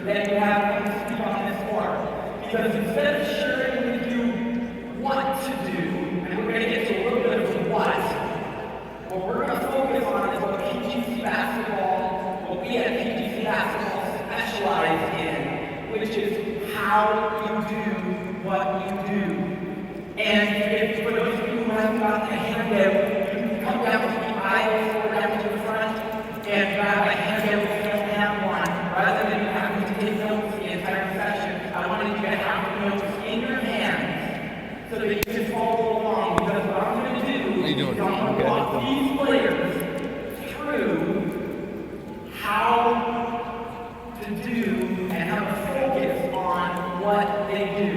then you have them speak on this forum. Because instead of sharing with you what to do, and we're going to get to a little bit of the what we're going to focus on is what PGC basketball, what we at PGC basketball specialize in, which is how you do what you do. And if for those of you who haven't gotten a handout, you can come down to the aisle or down to the front and grab a handout if you don't have one. Rather than having to take notes the entire session, I wanted you to have the notes in your hands so that you can follow along. Because what I'm going to do is I'm going to walk these players through how to do and how to focus on what they do.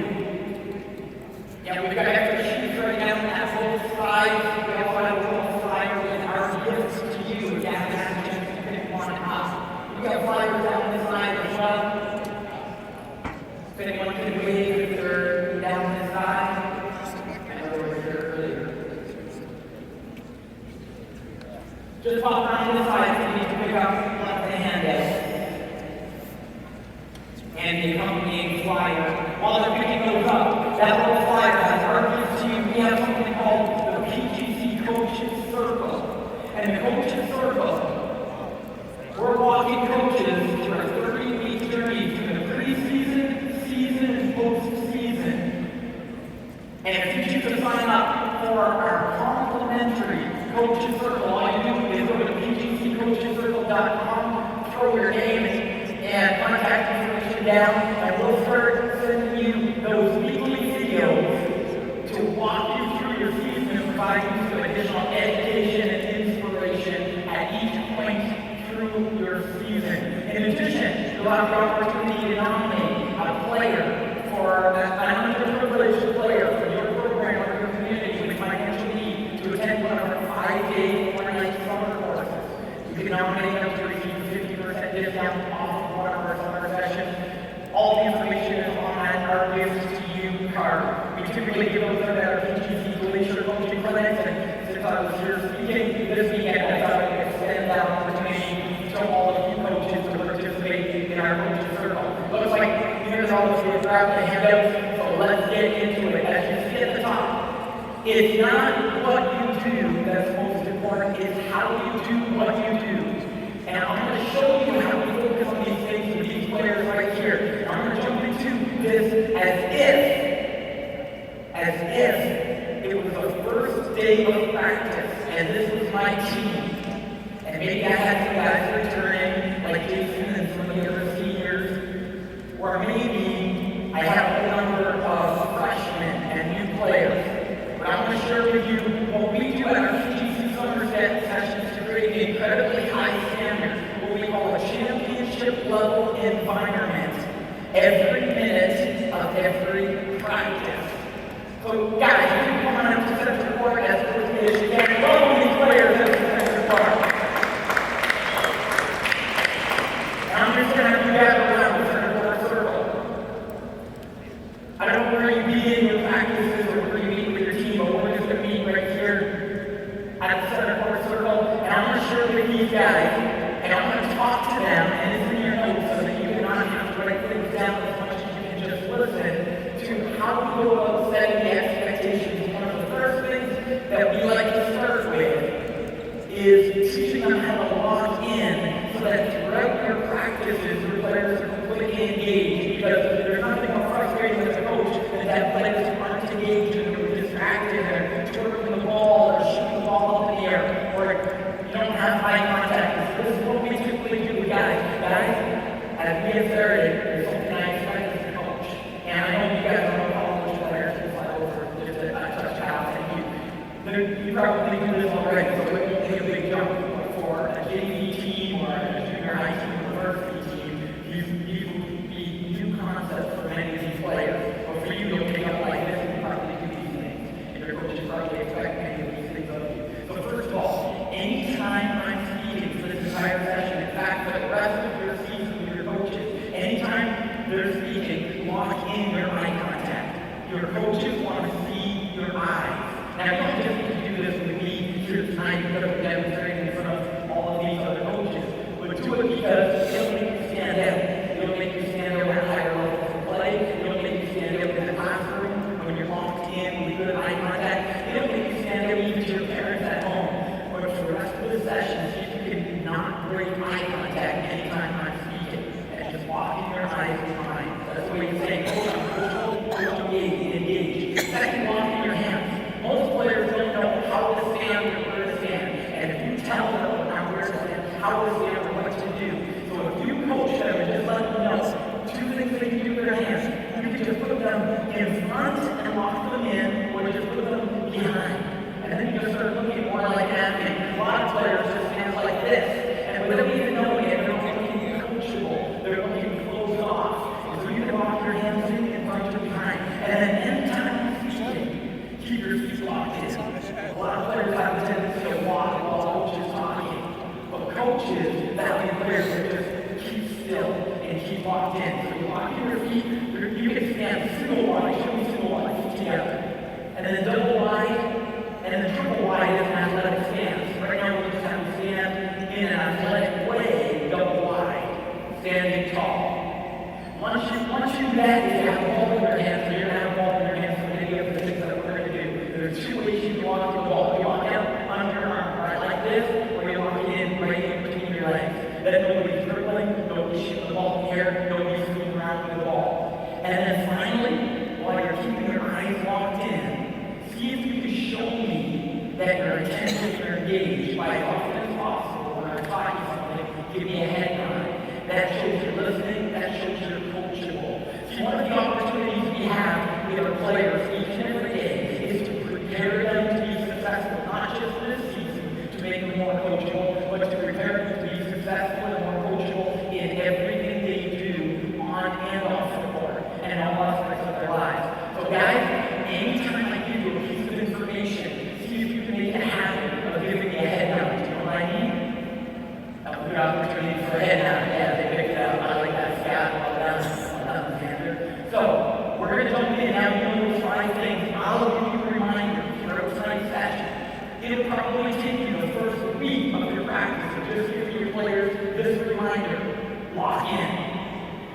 Yeah, we've got extra sheets right now at both sides. We also have a little flyer with our gifts to you. If you haven't had a chance to pick one up. We got flyers down this side as well. If anyone can wave if they're down this side. I know they were here earlier. Just pop around this side if you need to pick up one of the handouts. And the accompanying flyer. While they're picking those up, that little flyer has our gifts to you. We have something called the PGC Coaches Circle. And the Coaches Circle, we're walking coaches through a 30-week journey through the preseason, season, and postseason. And if you choose to sign up for our complimentary Coaches Circle, all you do is go to pgccoachescircle.com, throw your name and contact information down, and we'll start sending you those weekly videos to walk you through your season and provide you some additional education and inspiration at each point through your season. In addition, you'll have the opportunity to nominate a player for an underprivileged player for your program or your community with financial need to attend one of our 5-day, 4-night summer courses. You can nominate them to receive a 50% discount off of one of our summer sessions. All the information is on our Gifts to You card. We typically give those at our PGC Glacier Coaching Clinics, and since I was here speaking this weekend, I thought I would extend that opportunity to all of you coaches to participate in our Coaches Circle. Looks like here's all of you grab the handouts, so let's get into it. As you see at the top, it's not what you do that's most important, it's how you do what you do. And I'm going to show you how we focus on these things with these players right here. I'm going to jump into this as if it was the first day of practice, and this was my team. And maybe I had some guys returning, like Jason and some of the other seniors, or maybe I have a number of freshmen and new players. But I'm going to share with you what we do at our PGC Summer sessions to create an incredibly high standard, what we call a championship level environment, every minute of every practice. So guys, you can come on up to Central Park as quickly as you can. Welcome these players to Central Park. And I'm just going to have you guys around the Central Park circle. I don't know where you meet in your practices or where you meet with your team, but we're just going to meet right here at the Central Park circle. And I'm going to share with these guys, and I'm going to talk to them, and it's in your notes so that you can not have to write things down as much as you can just listen to how we go about setting the expectations. One of the first things that we like to start with is teaching them how to log in so that throughout your practices, your players are completely engaged, because there's nothing more frustrating as a coach than to have players who aren't engaged and who are distracted and twirling the ball or shooting the ball up in the air, or you don't have eye contact. This is what we typically do with guys. As we get started, there's something I expect as a coach. And I know you guys are all college players who fly over just a touchdown, and you probably do this already, so it won't be a big jump for a JV team or a junior high team or a varsity team. These will be new concepts for many of these players. But for you, you'll pick up like this and probably do these things. And your coaches probably expect many of these things of you. So first of all, anytime I'm speaking for this entire session, in fact, for the rest of your season with your coaches, anytime they're speaking, lock in your eye contact. Your coaches want to see your eyes. Now, you don't just need to do this with me here tonight, because I'm demonstrating in front of all of these other coaches, but do it because it'll make you stand out. It'll make you stand in. So you lock in your feet, you can stand single wide, show me single wide, feet together. And then double wide, and then triple wide is an athletic stance. Right now we just have to stand in an athletic way, double wide, standing tall. Once you do that, you have a ball in your hands, so you're going to have a ball in your hands for any of the things that we're going to do. There's two ways you can walk the ball. You walk out under your arm, right, like this, or you walk it in right in between your legs. Then nobody's dribbling, nobody's shooting the ball in the air, nobody's moving around with the ball. And then finally, while you're keeping your eyes locked in, see if you can show me that you're attentive or engaged by as often as possible when I talk you something, give me a head nod. That shows you're listening, that shows you're coachable. See, one of the opportunities we have with our players each and every day is to prepare them to be successful, not just this season to make them more coachable, but to prepare them to be successful and more coachable in everything they do on and off the court and in all aspects of their lives. So guys, anytime I give you a piece of information, see if you can make a habit of giving me a head nod. Do you know what I mean? A good opportunity for a head nod. Yeah, they picked it up. I like that. Scott, well done, Xander. So, we're going to jump in now. You know those 5 things. I'll give you a reminder for tonight's session. It'll probably take you the first week of your practice to just give your players this reminder. Lock in.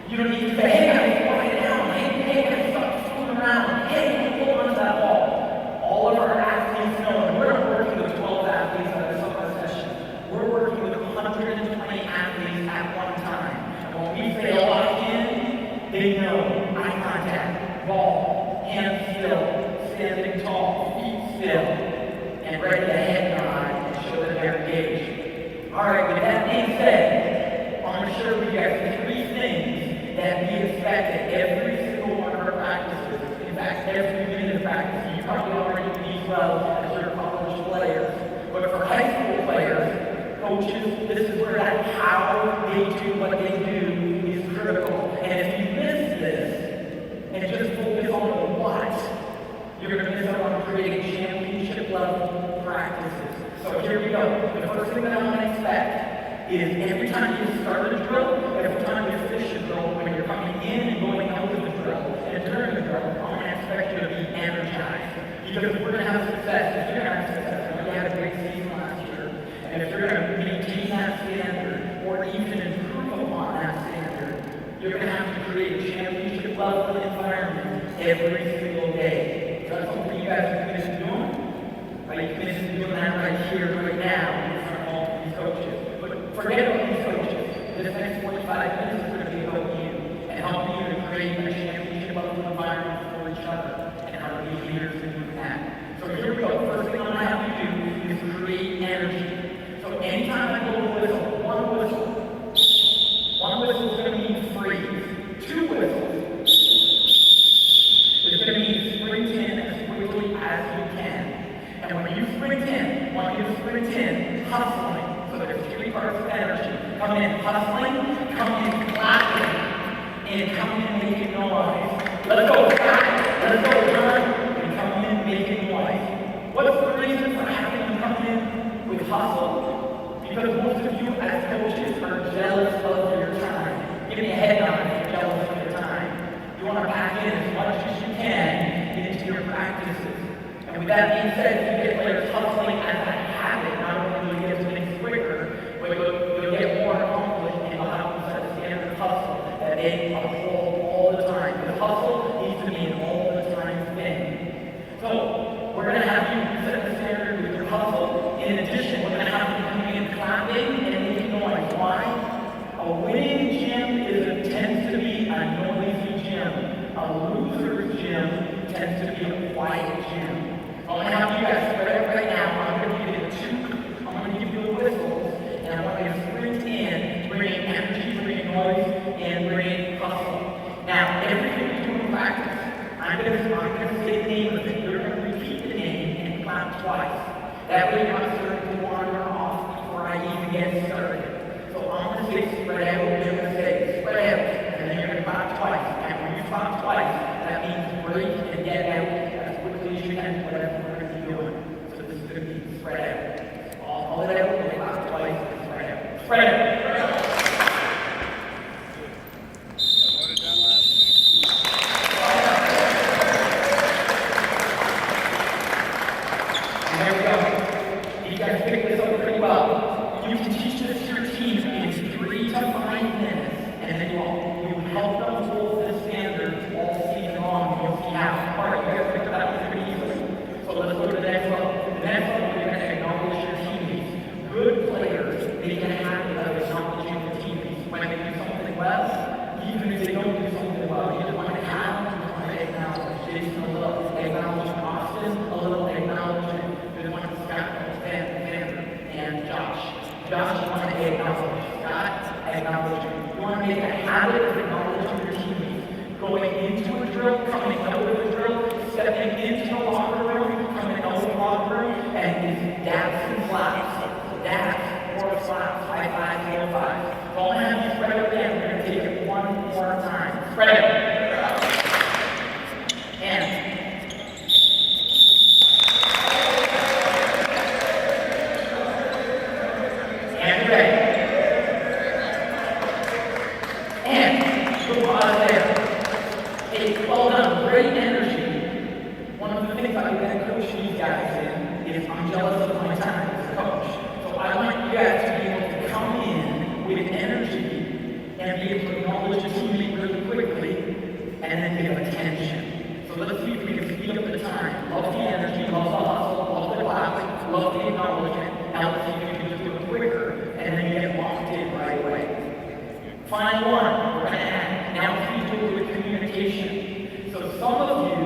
You don't need to say, hey guys, quiet down. Hey guys, stop fooling around. Hey, hold on to that ball. All of our athletes know, and we're not working with 12 athletes at this summer session. We're working with 120 athletes at one time. And when we say lock in, they know eye contact, ball, hands still, standing tall, feet still, and ready to head nod and show that they're engaged. All right, with that being said, I'm going to share with you guys 3 things that we expect at every single one of our practices. In fact, every minute of practice. You probably already do these well as your college players. But for high school players, coaches, this is where that how they do what they do is critical. And if you miss this and just focus on the what, you're going to miss out on creating championship level practices. So here we go. The first thing that I want to expect is every time you start a drill, every time you finish a drill, when you're coming in and going out of the drill, and during the drill, I'm going to expect you to be energized. Because we're going to have success. If you're going to have success, we had a great season last year. And if you're going to maintain that standard, or even improve upon that standard, you're going to have to create a championship level environment every single day. So that's something you guys are committed to doing. Right? You're committed to doing that right here, right now, in front of all of these coaches. But forget about these coaches. This next 45 minutes is going to be about you and helping you to create a championship level environment for each other and how to be leaders in doing that. So here we go. First thing I'm going to have you do is create energy. So anytime I go to whistle, one whistle is going to mean freeze. 2 whistles is going to mean sprint in as quickly as you can. And when you sprint in, I want you to sprint in hustling. So there's 3 parts of energy. Come in hustling, come in clapping, and come in making noise. Let's go, Scott. Let's go, John. And come in making noise. What's the reason for having them come in with hustle? Because most of you as coaches are jealous of your time. Give me a head nod if you're jealous of your time. You want to pack in as much as you can into your practices. And with that being said, if you get players hustling as a habit, not only will you get things quicker, but you'll get more accomplished and allow them to set a standard of hustle that they uphold all the time. Because hustle needs to be an all the time thing. So we're going to have you set the standard with your hustle. In addition, we're going to have you coming in clapping and making noise. Why? A winning gym tends to be a noisy gym. A loser gym tends to be a quiet gym. I'm going to have you guys spread out right now. I'm going to give you I'm going to give you the whistles, and I want you to sprint in, bring energy, bring noise, and bring hustle. Now, everything you do in practice, I'm going to say the name of it. You're going to repeat the name and clap twice. That way you're not starting to wander off before I even get started. So I'm going to say spread out, you're going to say spread out, and then you're going to clap twice. And when you clap twice, that means break and get out as quickly as you can, whatever we're going to be doing. So this is going to be spread out. All it out, and clap twice, and spread out. Spread out. habit of acknowledging your teammates. Going into a drill, coming out of a drill, stepping into the locker room, coming out of the locker room, and it's dabs and slaps. Dabs or slaps, high five, low five. So I'm going to have you spread out again. We're going to take it one more time. Spread out. And ready. And go out of there. Hey, well done. Great energy. One of the things I'm going to coach these guys in is I'm jealous of my time as a coach. So I want you guys to be able to come in with energy and be able to acknowledge a teammate really quickly and then give attention. So let's see if we can speed up the time. Love the energy, love the hustle, love the clapping, love the acknowledgement. Now let's see if we can just do it quicker and then get locked in right away. Final one, we're going to add. Now please do it with communication. So some of you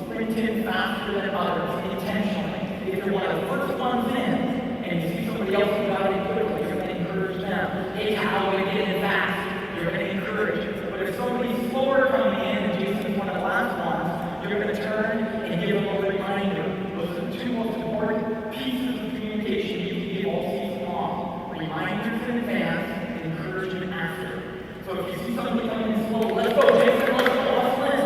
sprint in faster than others intentionally. If you're one of the first ones in and you see somebody else who got in quickly, you're going to encourage them. Hey, how are we going to get in fast? You're going to encourage. But if somebody's slower coming in and Jason's one of the last ones, you're going to turn and give them a reminder. Those are the two most important pieces of communication you can give all season long. Reminders in advance and encouragement after. So if you see somebody coming in slow, let's go, Jason, let's go, let's win.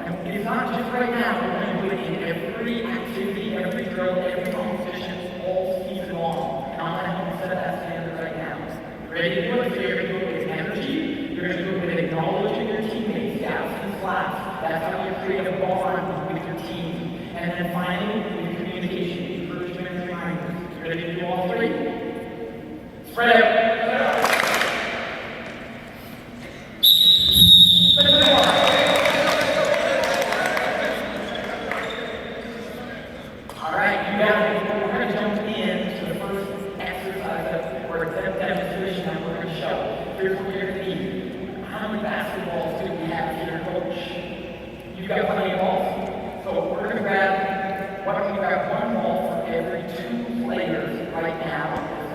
And it's not just right now, we're going to do it in every activity, every drill, every competition, all season long. And I'm going to help you set that standard right now. You ready to do it? So you're going to do it with energy, you're going to do it with acknowledging your teammates, gaps and slaps. That's how you create a bond with your team. And then finally, with communication, encouragement and reminders. You ready to do all three? Spread out. All right, you got it. We're going to jump into the first exercise or demonstration that we're going to show. Here's what you're going to need. How many basketballs do we have here, coach? You've got plenty of balls. So we're going to grab, why don't we grab one ball for every two players right now,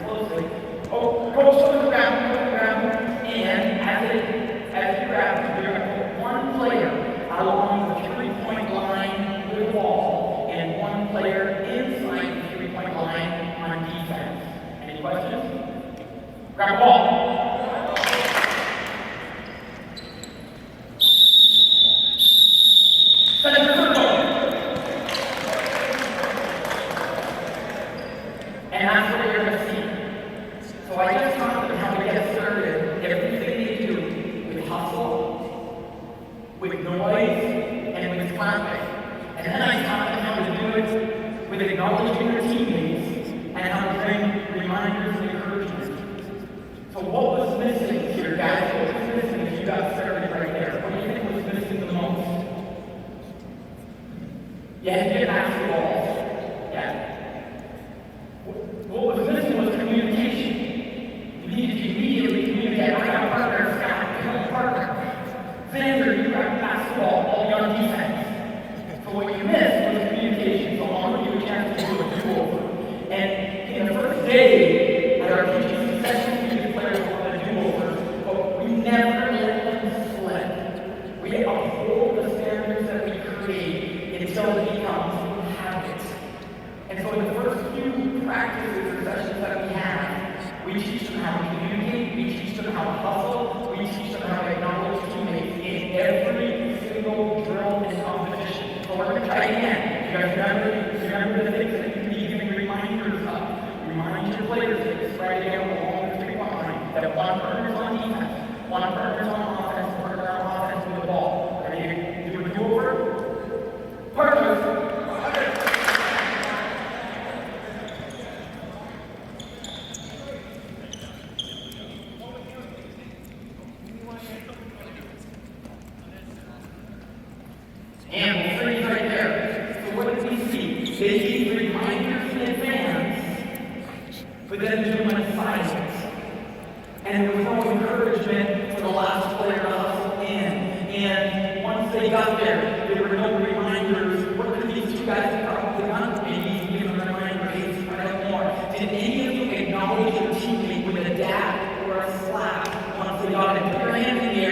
closely. Oh, coach, look at the ground, and as you grab, you're going to put one player along the 3-point line with the ball, and one player inside the 3-point line on defense. Any questions? Grab a ball. Set it for circle. And that's what you're going to see. So I just talked about how to get started. Everything they do with hustle, with noise, and with clapping. And then I taught them how to do it with acknowledging their teammates and how to bring reminders and encouragement. So what was missing here, guys? What was missing if you got started right there? What do you think was missing the most? You had to get basketballs. Yeah. What was missing was communication. You needed to immediately communicate. I got a partner, Scott. I got a partner. Xander, you got basketball, all young defense. So what you missed was communication. So I'm going to give you a chance to do a do-over. And in the first day at our PGC session, we declared a do-over, but we never let them slip. We uphold the standards that we create until it becomes habits. And so in the first few practices or sessions that we have, we teach them how to communicate, we teach them how to hustle, we teach them how to acknowledge teammates in every single drill and competition. So we're going to try it again. You guys remember the things that you can be giving reminders of. Remind your players to spread out along the 3-point line. That one partner's on defense, one partner's on offense, one partner on offense with the ball. Ready to do a do-over? Partners. And we'll freeze right there. So what did we see? They gave reminders in advance, but then do them in silence. And there was no encouragement for the last player to hustle in. And once they got there were no reminders. What did these two guys probably done? Maybe give them a reminder, hey, spread out more. Did any of you acknowledge your teammate with a dab or a slap once they got it? Put your hand in the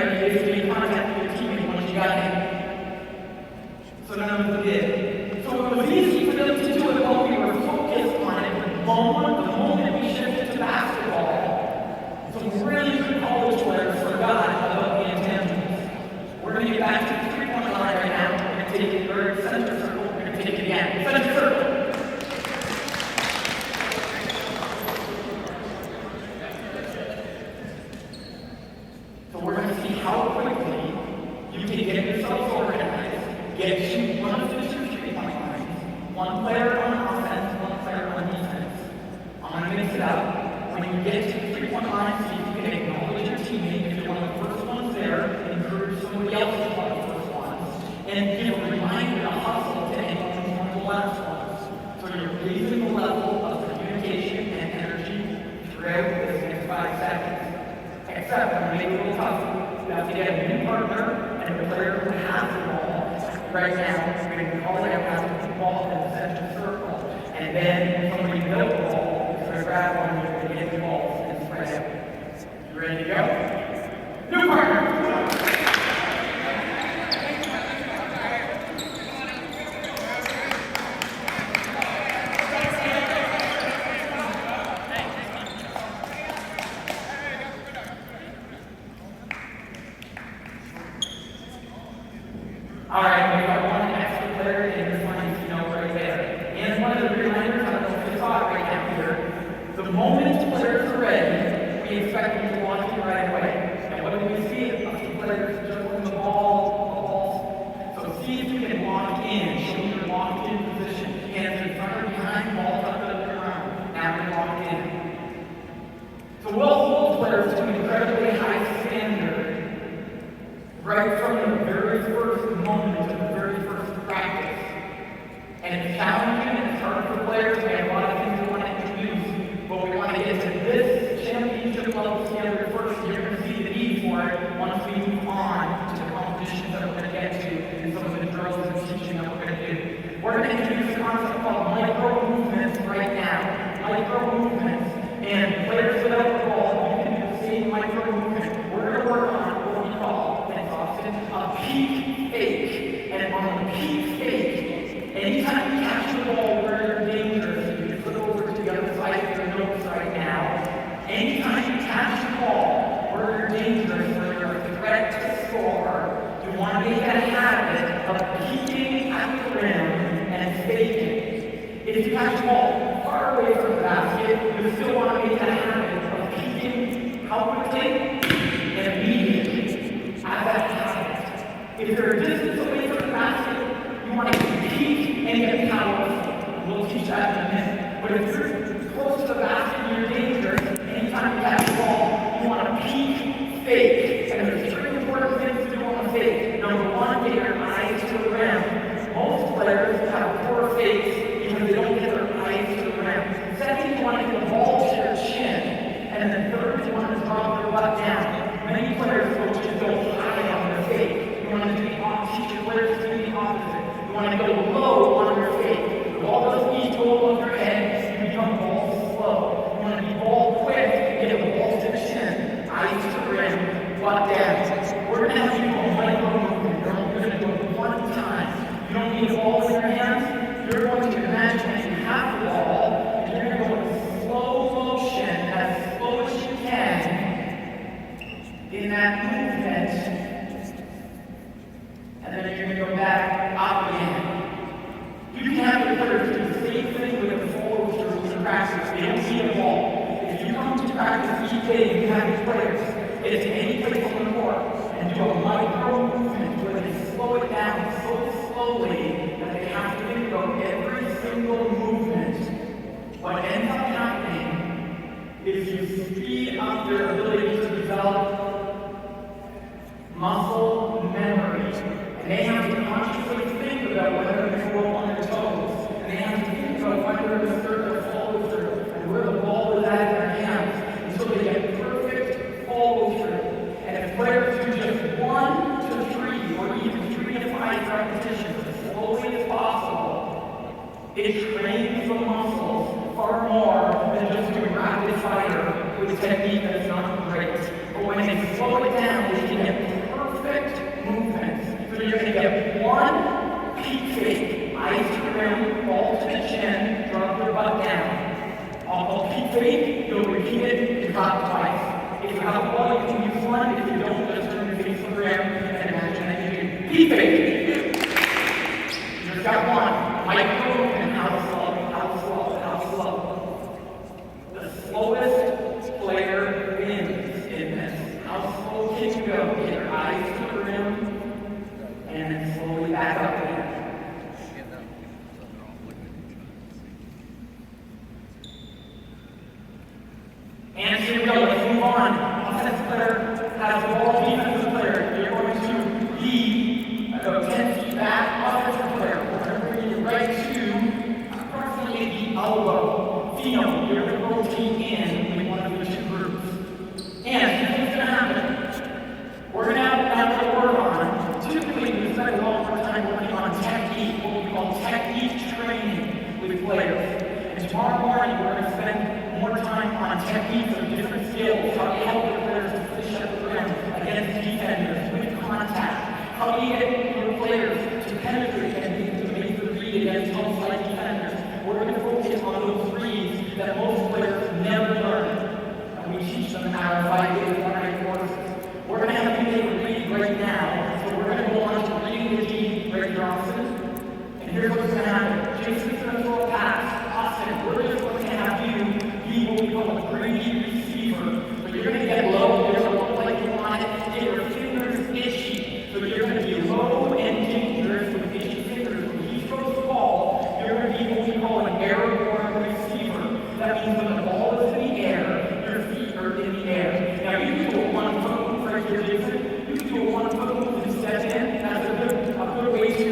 and center circle. So we're going to see how quickly you can get yourself organized, get you one of the two 3-point lines, one player on offense, one player on defense. I'm going to mix it up. When you get to the 3-point line, see if you can acknowledge your teammate if you're one of the first ones there, encourage somebody else to play the first ones, and give a reminder to hustle to anyone who's one of the last ones. So you're raising the level of communication and energy throughout this next 5 seconds. Except when they make it a little tough, you have to get a new partner and a player who has the ball. Right now, we're going to call it out as the ball in the center circle. And then somebody without the ball is going to grab one of you and get the balls and spread out. You ready to go? New partner! All right, we've got one extra player in this line, right there. And one of the reminders, I don't know if you saw it right down here, the moment players are ready, we expect them to launch in right away. And what do we see? A few players juggling the ball. So see if you can lock in, show your locked in position. Hands in front or behind, balls up to the ground. Now we're locked in. So we'll hold players to an incredibly high standard. Right from the very first moment of the very first practice. And it's challenging and it's hard for players. We have a lot of things we want to introduce, but we want to get to this championship level standard first. You're going to see the need for it once we move on to the competitions that we're going to get to and some of the drills and teaching that we're going to do. We're going to introduce a concept called micro movements right now. Micro movements. And players without the ball, you can do the same micro movement. We're going to work on what we call a peak fake. And on the peak fake, anytime you catch the ball where you're dangerous, you can flip over to the other side of your notes right now. Anytime you catch the ball where you're dangerous, where you're a threat to score, you want to make a habit of peeking at the rim and faking. If you catch the ball far away from the basket, you still want to make a habit of peeking how quickly and immediately at that habit. If you're a distance away from the basket, you want to peek and get powerful. We'll teach that in a minute. But if you're close to the basket and you're dangerous, anytime you catch the ball, you want to peek, fake. And there's 3 important things to do on the fake. Number 1, get your eyes to the rim. Most players have poor fakes because they don't get their eyes to the rim. Second, you want to get the ball to your chin. And then third, you want to drop your butt down. Many players will just go high on their fake. You want to do the opposite. Teach your players to do the opposite. You want to go low on your fake. The ball doesn't need to go above your head. You become ball slow. You want to be ball quick. Get the ball to the chin. Eyes to the rim. Butt down. We're going to have you do a micro movement. You're only going to do it 1 time. You don't need the ball in your hands. You're going to imagine that you have the ball. And you're going to go in slow motion, as slow as you can, in that movement. And then you're going to go back up again. You can have your players do the same thing with the follow through in practice. They don't see the ball. If you come to practice each day, you have your players. It is any place on the court. And do a micro movement where they slow it down so slowly that they have to think about every single movement. What ends up happening is you speed up their ability to develop muscle memory. And they have to consciously think about whether they're going to roll on their toes. And they have to think about whether they're going to start their follow through and where the ball is at in their hands until they get perfect follow through. And if players do just 1 to 3 or even 3 to 5 repetitions as slowly as possible, it trains the muscles far more than just doing rapid fire with a technique that's not great. But when they slow it down, they can get perfect movements. So you're going to get 1 peak fake, eyes to the rim, ball to the chin, drop your butt down. I'll peak fake, you'll repeat it, and drop twice. If you have a ball, you can use 1. If you don't, just turn your face to the rim and imagine that you do peak fake. You just got 1. Micro how do you get your players to penetrate and to make the read against outside defenders? We're going to focus on those reads that most players never learn. And we teach them how to 5-day, 1-night courses. We're going to have you make a read right now. So we're going to go on to reading the D right here, Austin. And here's what's going to happen. Jason's going to throw a pass. Austin, we're just going to have you be what we call a greedy receiver. But you're going to get low. You're going to look like you want it. Get your fingers itchy. So you're going to be low and dangerous with itchy fingers. When he throws the ball, you're going to be what we call an airborne receiver. That means when the ball is in the air, your feet are in the air. Now you can do a one-foot move right here, Jason. You can do a one-foot move and step in. That's a good way to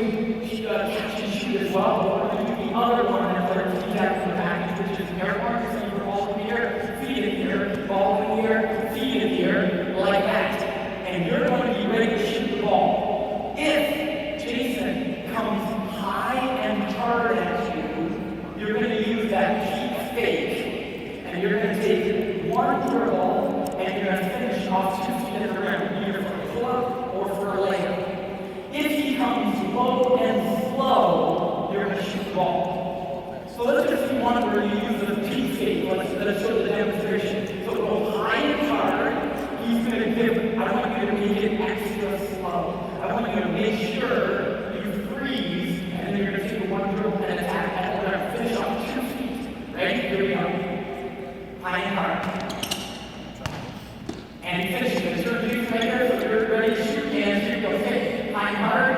catch and shoot as well. We're going to do the other one that's our feedback from the back, which is airborne receiver, ball in the air, feet in the air, ball in the air, feet in the air, like that. And you're going to be ready to shoot the ball. If Jason comes high and hard at you, you're going to use that peak fake. And you're going to take one dribble and you're going to finish off 2 feet at the rim, either for a pull-up or for a layup. If he comes low and slow, you're going to shoot the ball. So let's just see one where you use the peak fake. Let's show the demonstration. So go high and hard. He's going to give. I want you to make it extra slow. I want you to make sure you freeze, and then you're going to take one dribble and attack, and we're going to finish off 2 feet. Ready? Here we go. High and hard. And he finishes it. Turn these right here, so you're ready to shoot, and here you go. Okay. High and hard.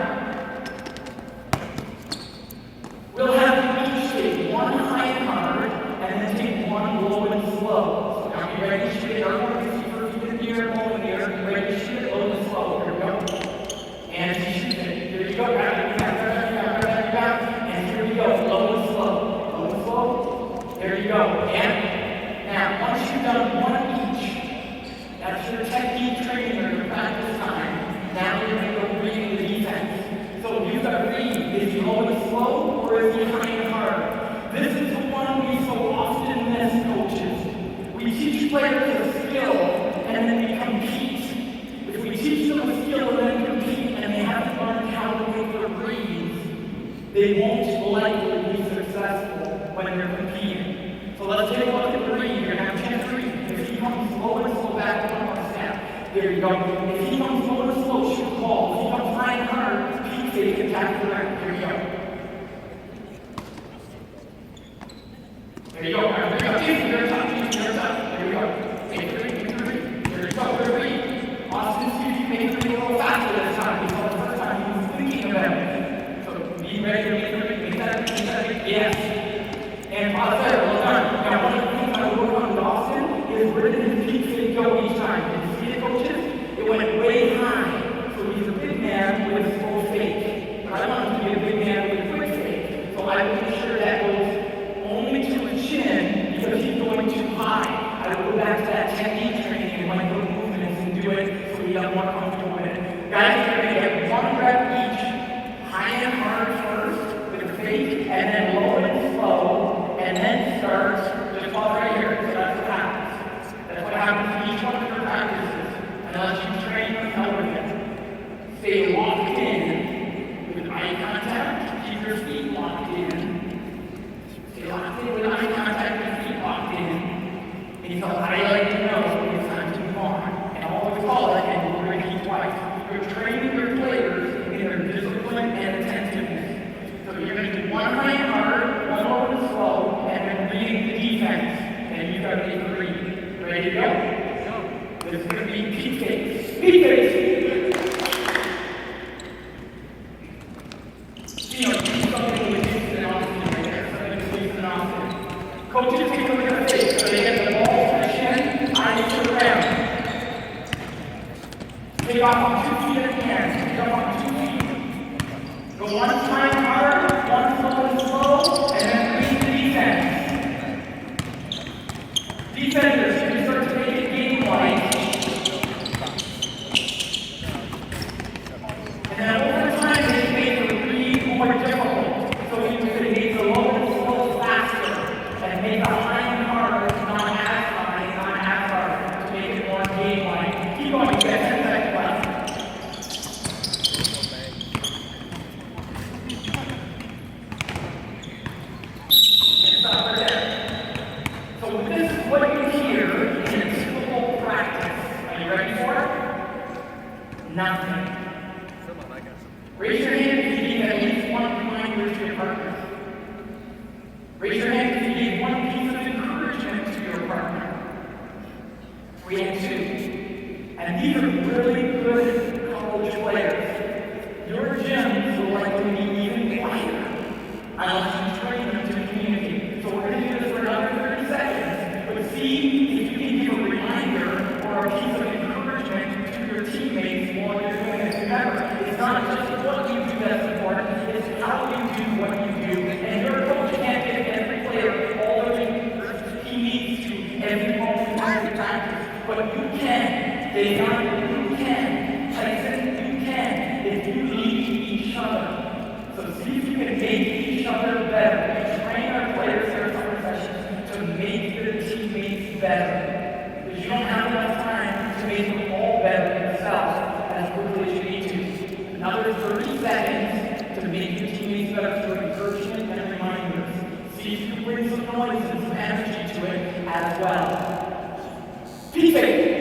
We'll have you each take one high and hard, and then take one low and slow. So now you're ready to shoot it. Everyone can see first in the air, low in the air. You're ready to shoot it, low and slow. Here we go. And he shoots it. Here you go. Grab it. And here we go. Low and slow. Low and slow. There you go. And now, once you've done one each, that's your technique training or your practice time. Now you're going to go reading the defense. So you've got to read. Is he low and slow, or is he high and hard? This is the one we so often miss, coaches. We teach players a skill, and then we compete. If we teach them a skill and then compete, and they haven't learned how to make their reads, they won't likely be successful when they're competing. So let's take a look at the read. You're going to have a chance to read. If he comes low and slow, back one more step. There you go. If he comes low and slow, shoot the ball. If he comes high and hard, peak fake, attack the rim. Here you go. There you go. There you go. Jason, you're top. There you go. Take the read. There you go. Good read. Austin, see if you make the read a little faster this time. We saw the first time he was thinking about it. So be ready to make the read. Make that. Yes. And Watsa, well done. Now, one of the things I work on with Austin is where did his peak fake go each time? Did you see it, coaches? It went way high. So he's a big man with a slow fake. But I want him to be a big man with a quick fake. So I will make sure that goes only to his chin because he's going too high. I will go back to that technique training and my little movements and do it so we get more comfortable with it. Guys, you're going to get one rep each. High and hard first with a fake, and then low and slow, and then start. Just pause right here. So that's what happens. That's what happens to each one of your practices. And I'll let you train yourself with it. Stay locked in with eye contact. Keep your feet locked in. Stay locked in with eye contact and feet locked in. Until I let you know it's time to move on. And I'll always call it, and we're going to keep twice. You're training your players in their discipline and attentiveness. So you're going to do one high and hard, one low and slow, and then reading the defense. And you've got to make the read. Ready to go? This is going to be peak fakes. Peak fakes! You know, something with Jason and Austin right there. Something with Jason and Austin. Coaches take a look at the face. So they get the ball to the chin, eyes to the ground. Take off on 2 feet at the end. Take off on 2 feet. Go one time hard, one slow and slow, and then read the defense. Defenders, you can start to make it game-like. And then over time, they make the read more difficult. So you can make the low and slow faster, and make the high and hard not as high, not as hard, to make it more game-like. Keep going, you guys. 10 seconds left. Raise your hand if you gave at least one reminder to your partner. Raise your hand if you gave one piece of encouragement to your partner. We had two. And these are really good college players. Your gyms will likely be even quieter unless you train them to communicate. So we're going to do this for another 30 seconds. But see if you can give a reminder or a piece of encouragement to your teammates while you're doing this. Remember, it's not just what you do that's important, it's how you do what you do. And your coach can't give every player all the things he needs to every moment of every practice. But you can. Dayon, you can. Tyson, you can. If you need each other. So see if you can make each other better. We train our players in our summer sessions to make their teammates better. Because you don't have enough time to make them all better yourself as quickly as you need to. Another 30 seconds to make your teammates better through encouragement and reminders. See if you can bring some noise and some energy to it as well. Be safe.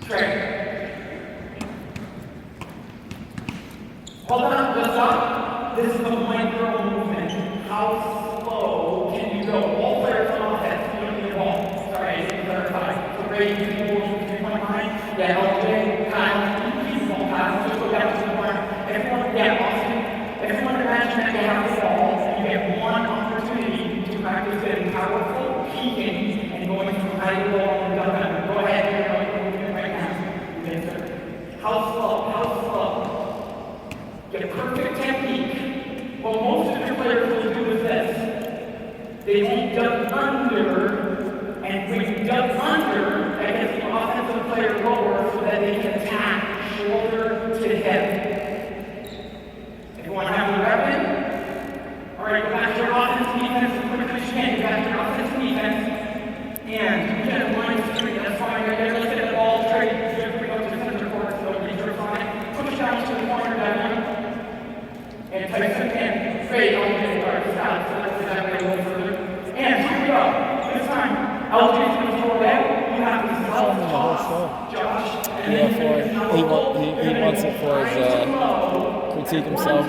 Trey. Hold on, let's stop. This is the micro movement. How slow can you go? All players on offense, you don't need a ball. Sorry, I didn't clarify. So Ray, you can go 3.9. Yeah, LJ, Kyle, keep the ball, Kyle. Just go down to the corner. Everyone, yeah, Austin. Everyone imagine that they have the ball and you get one opportunity to practice getting powerful, peeking, and going from high to low on the gun. Go ahead, you're moving right now. Yes, sir. How slow? How slow? Get perfect technique. What most of your players will do is this. They won't duck under, and when you duck under, that gets the offensive player lower so that they can attack shoulder to hip. If you want to have a weapon, all right, go back to your offense defense as quickly as you can. Go back to your offense defense, and you get a line straight. That's fine. Right there. Let's get the ball straight. Here we go to the center court. So reserve line. Push down to the corner, down. And Tyson and Faye on the guard stop, so let's that way a little further. And here we go. This time, LJ's going to throw it out. You have to self-toss, Josh. And yeah, he wants it for his critique himself.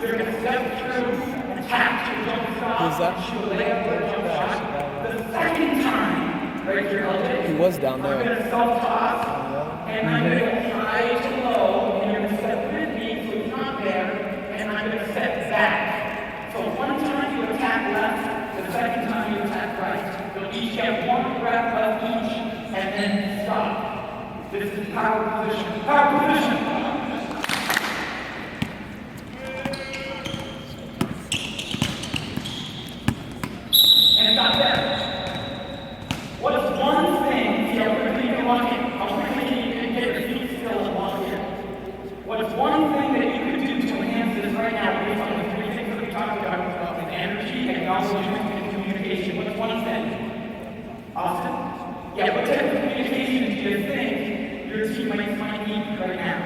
You're going to step through and tap your jump stop. Who's that? Shoot a layup or a jump shot. The second time, right here, LJ. He was down there. I'm going to self-toss, and I'm going to go high to low, and you're going to step through the knee so he's not there. And I'm going to step back. So one time you attack left, the second time you attack right. You'll each get one breath left each, and then stop. This is power position. Power position. And stop there. What is one thing, see how quickly you can lock it, how quickly you can get your feet still and lock it. What is one thing that you could do to enhance this right now based on the three things that we talked about with energy, acknowledgement, and communication? What's one thing? Austin? Yeah, what type of communication do you think your teammates might need right now?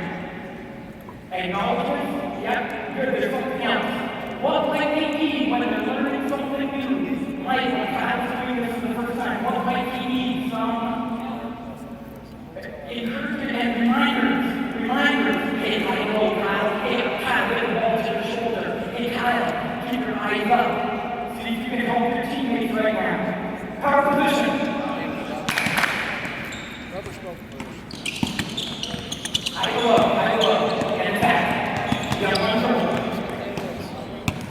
Acknowledgement? Yep, good. There's something else. What might they need when they're learning something new? Like when Kyle's doing this for the first time, what might he need? Some encouragement and reminders. Hey, Kyle. Hey, Kyle, get the ball to your shoulder. Hey, Kyle, keep your eyes up. See if you can help your teammates right now. Power position. High low, and attack. You got one turn.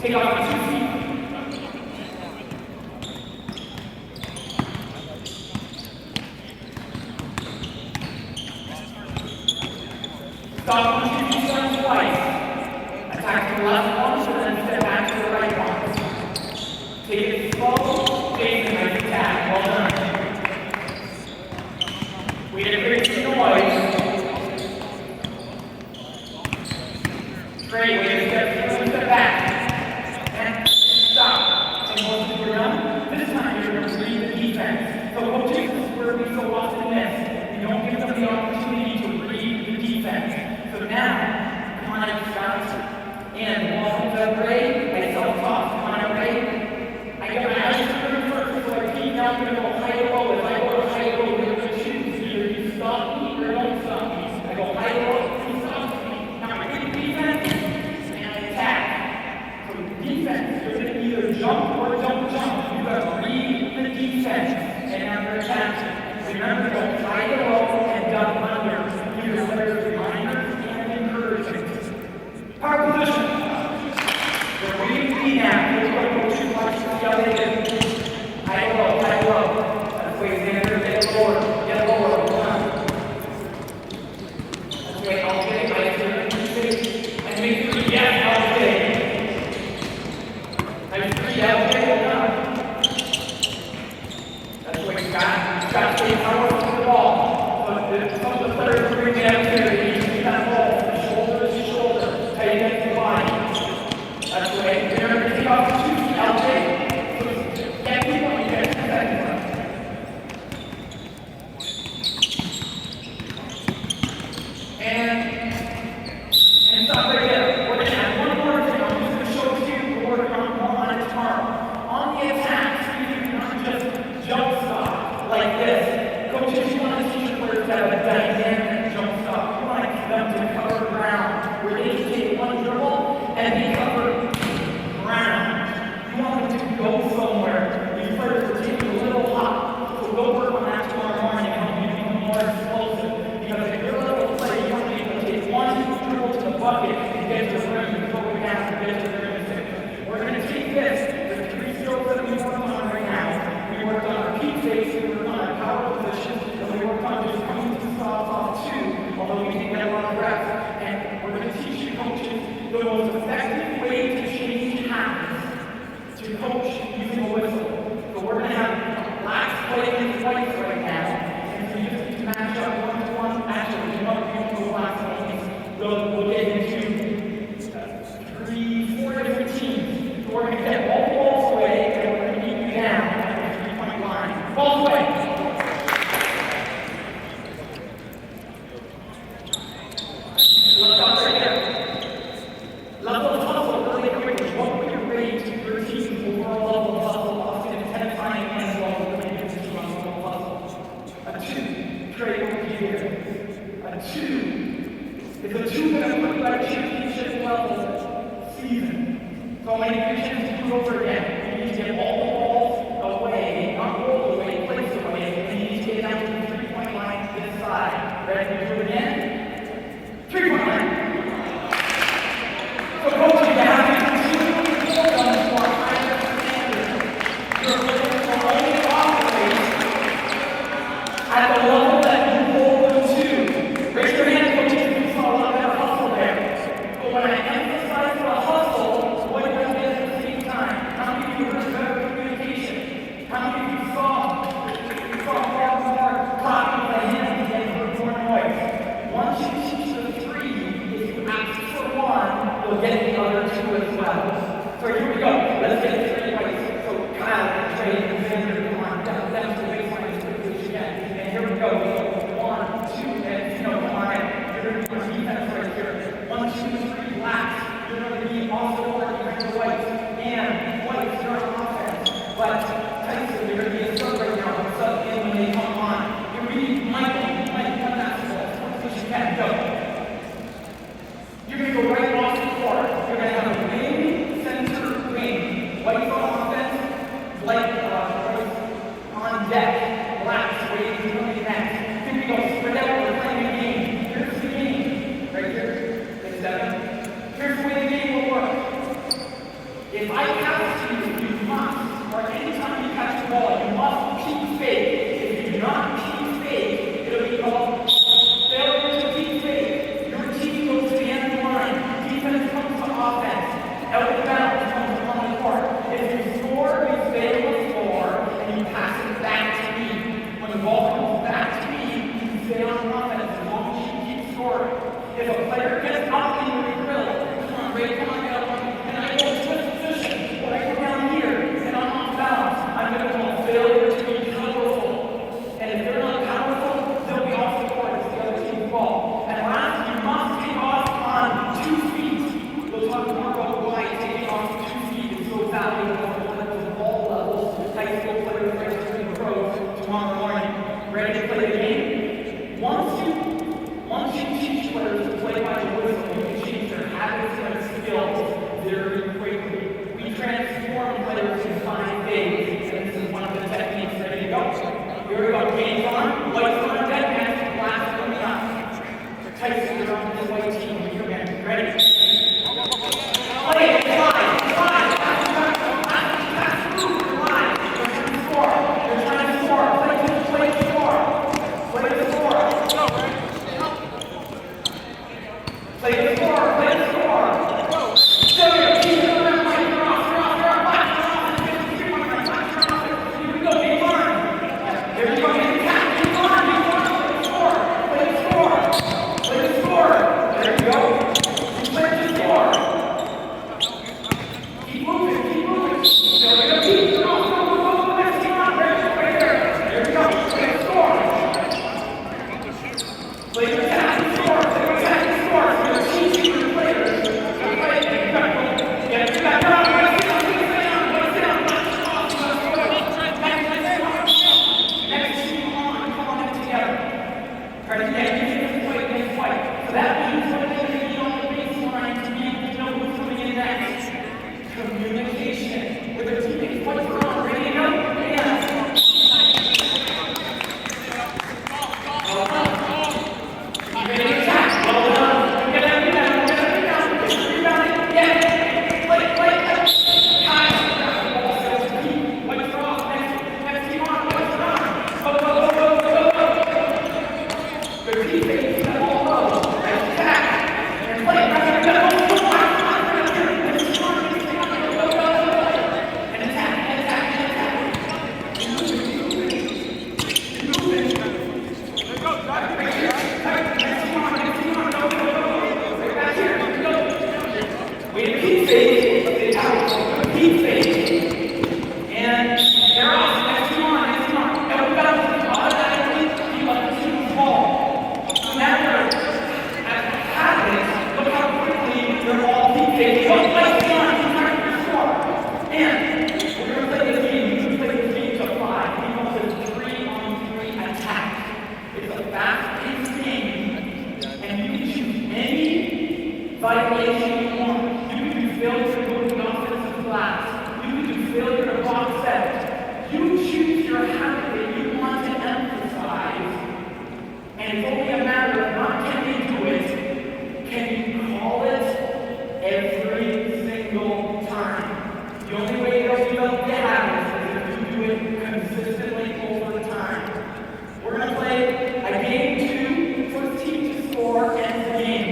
Take off the 2 feet. Stop on 2 feet twice. Attack the left one, and then step back to the right one. Take it slow, face and nice attack. Well done. We did a great noise. Great, way to step back. And stop. And once you're done, this time you're going to read the defense. So coaches, this is where we so often miss. You don't give them the opportunity to read the defense. So now, come on, Scott. And welcome to Ray. I self-toss. Come on, Ray. I get my eyes through first, so I keep down, I'm going to go high or low. If I go to high or low, you're going to choose. Either you stop me or don't stop me. I go high or low, he stops me. Now I read the defense, and I attack. So defense, you're going to either jump or don't jump. You got to read the defense, and now you're attacking. Remember to go high or low and duck under. Use players' reminders and encouragement. Power position. We're reading the now. Here's what we're going to watch to see how they do. High low, high low. That's the way Xander get lower. Get lower. That's the way I'll get it. And make 3 yes, I'll get it. Nice 3 yes, that's the way Scott stays powerful to the ball. But some of the players bring it out here. They use that ball from shoulder to shoulder. Tight against the body. That's the way. Remember to take off the 2 feet, LJ. Get people, you get 2 seconds left. And stop right there. We're going to add one more thing. I'm just going to show it to you. We're working on it tomorrow. On the attack, you can not just jump stop like this. Coaches, you want to teach your players how to heavy cover ground. You want them to go somewhere. These players are taking a little hot. So go work on that tomorrow morning and help you become more explosive. Because if you're a little player, you want to be able to take one dribble to the bucket and get to the rim and go down and get to the rim and six. We're going to take this, the three skills that we work on right now. We worked on our peak face, we worked on our power position, and we worked on just coming to stop off two, although we didn't get a lot of reps. And we're going to teach you coaches the most effective way to change habits to coach using a whistle. So we're going to have blacks playing with whites right now, and so you just need to match up one-to-one. Actually, you know, the blacks and we'll get into 4 different teams. So we're going to get all the balls away, and we're going to keep you down at the 3-point line. Balls away. Let's stop right there. Level of hustle, really quickly. What would you rate your team's overall level of hustle, often intensifying and level of intensity on level of hustle? A 2. Trade over here. A 2. It's a 2 that would put you at a championship level season. So many pitches to do over again. You need to get all the balls away, not rolled away, placed away, and you need to get down to the 3-point line this side. Ready to do it again? 3-point line. So coaches, you have to continue to hold on to our higher standard. You're looking for only operate at the level that you hold them to. Raise your hand, coaches, if you saw a lot better hustle there. But when I emphasize the hustle, what do you get at the same time? How many of you heard better communication? How many of you saw more clapping of the hands and heard more noise? Once you teach the 3, if you ask for 1, you'll get the other 2 as well. So here we go. Let's get it 3 ways. So Kyle, Trey, and Xander, come on, down to the baseline as quickly as you can. And here we go. 1, 2, and come on. You're going to be on defense right here. 1, 2, 3, blacks. You're going to be off the court behind the whites. And whites, you're on offense. But Tyson, you're going to be a sub right now. Sub in when they come on. You're reading Michael. You might come basketball. As quick as you can. Go. You're going to go right off the court. You're going to have a wing, center, wing. White on offense, white on deck, blacks waiting to come next. Here we go, spread out, we're playing a game. Here's the game, right here, it's 7. Here's the way the game will work. If I pass to you, you must, or anytime you catch the ball, you must peek fake. If you do not peek fake, it'll be called failure to peek fake. Your team goes to the end of the line. Defense comes to offense. Out of bounds comes on the court. If you score, you fail to score, and you pass it back to me. When the ball comes back to me, you fail on offense as long as you keep scoring. If a player gets up in your drill, come on, Ray, come on, get up on me, and I go to this position, or I go down here, and I'm off balance, I'm going to call failure to be powerful. And if they're not powerful, they'll be off the court. It's the other team's ball. And last, you must take off on 2 feet. We'll talk more about why taking off 2 feet is so valuable for the ball levels. High school players right to the pros tomorrow morning. Ready to play the game? Once you teach players to play by the whistle, you can change their habits and skills very quickly. We transform players in 5 days, and this is one of the techniques. Ready to go? Here we go. Game's on. White's on deck, and blacks coming up. Tyson, you're on this white team. We come in. Ready? Play it. Fine. Pass through the line. You're trying to score. Play to score. Play to score. So you're keeping around like you're off. Here we go. Game on. Here we go. Game attack. Game on. Play to score. There you go. Play to score. Keep moving. There we go. Keep go. Next team on. Right there. There we go. Play to score. Play to attack and score. You're teaching your players. Get back up. Next team on. Come on in together. Try to get you to play. So that means when they be on the baseline to be able to know who's coming in next. communication with their teammates. What's wrong? Ready to go? Yeah. Ready to attack. Well done. Get out, get out, get out, get out. Get the rebound. Yeah. Play, play. What's wrong? Next team on. What's wrong? Go, go, go, go, go, go. Their teammates have all low. Let's attack. And play. Violation you want. You can do failure to go to the offensive glass. You can do failure to box set. You choose your habit that you want to emphasize. And it's only a matter of not can you do it, can you call it every single time. The only way you'll develop the habits is if you do it consistently over time. We're going to play a game 2, first team to score ends the game.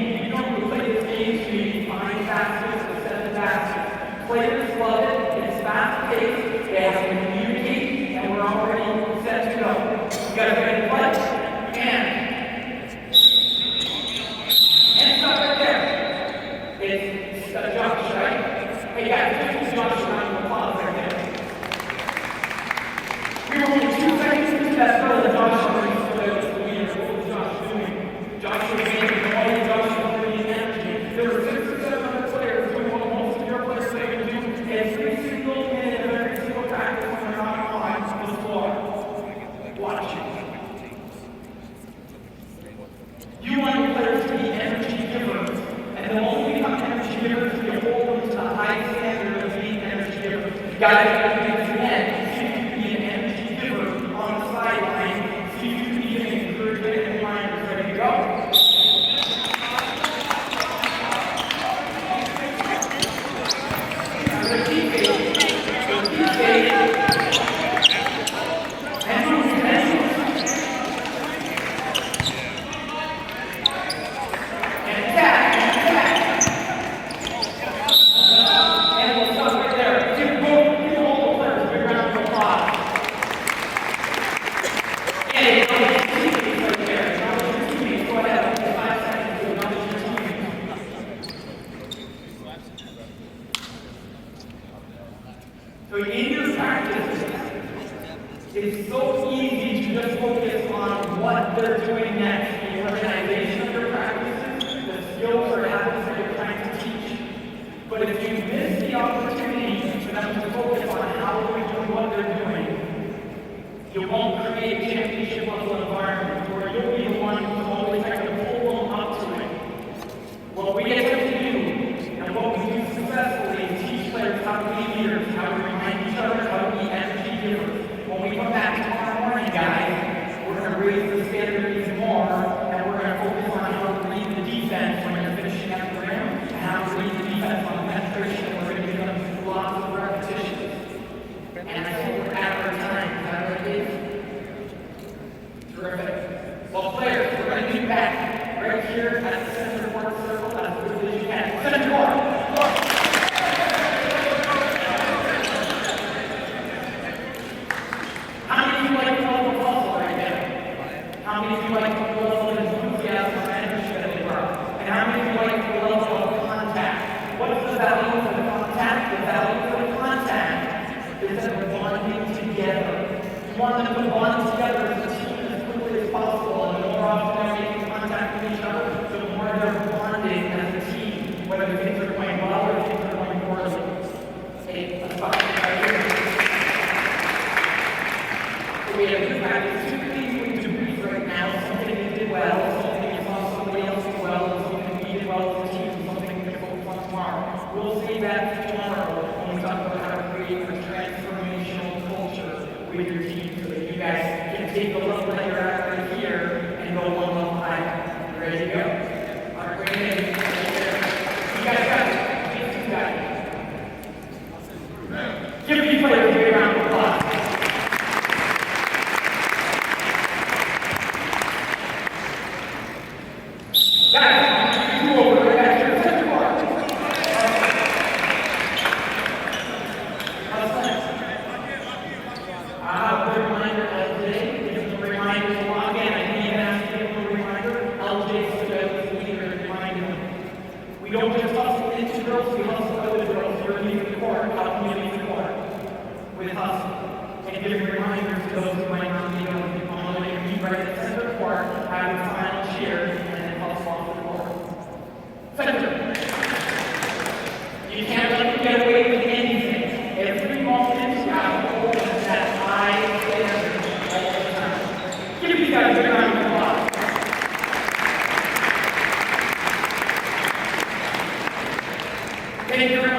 Players love it, it's fast-paced, they have to communicate, and we're already set to go. You gotta get in play, and stop right there. It's Josh, right? Hey guys, this is Josh around the applause right there. We were only 2 seconds into that throw that Josh already stood the leader. What was Josh doing? Josh was making noise, Josh was bringing energy. There were 6 or 7 other players doing what most of your players say to do. Every single minute of every single practice when they're not on the floor. Watch it. You want your players to be energy givers. And they'll only become energy givers if you hold them to the high standard of being energy givers. You gotta get them to the end. See if you can be an energy giver on the sideline. See if you can be an encouragement and reminders. Ready to go? So in your practice, it's so easy to just focus on what they're doing next. The organization of your practices, the skills or habits that you're trying to teach. But if you miss the opportunity for them to focus on how they're doing what they're doing, you won't create a championship level environment where you'll be the one who's always trying to pull them up to it. What we get them to do, and what we do successfully, is teach players how to be leaders, how to remind each other, how to be energy givers. When we come back tomorrow morning, guys, we're going to raise the standard even more, and we're going to focus on how to read the defense when you're finishing at the rim, and how to read the defense on penetration. We're going to give them lots of repetitions. And I think we're at our time. Is that what it is? Terrific. Well, players, we're going to be back right here at the center court circle as quickly as you can. Center court. How many of you like the level of hustle right now? How many of you like the level of enthusiasm and energy that they brought? And how many of you like the level of contact? What's the value for the contact? The value for the contact is that we're bonding together. You want them to bond together as a team as quickly as possible, and the more often they're making contact with each other, the more they're bonding as a team, whether things are going well or things are going poorly. Hey, let's talk about it. We have two practice, 2 things we do right now, something you did well, something you saw somebody else do well, and something we did well as a team, something we can focus on tomorrow. We'll see that tomorrow. hustle. And giving reminders to those who might not be able to follow it. Be right at center court, having the final cheers, and then hustle off the court. Center. You can't let them get away with anything. Every moment you have to hold that high standard all the time. Give these guys a good round of applause. Thank you very much.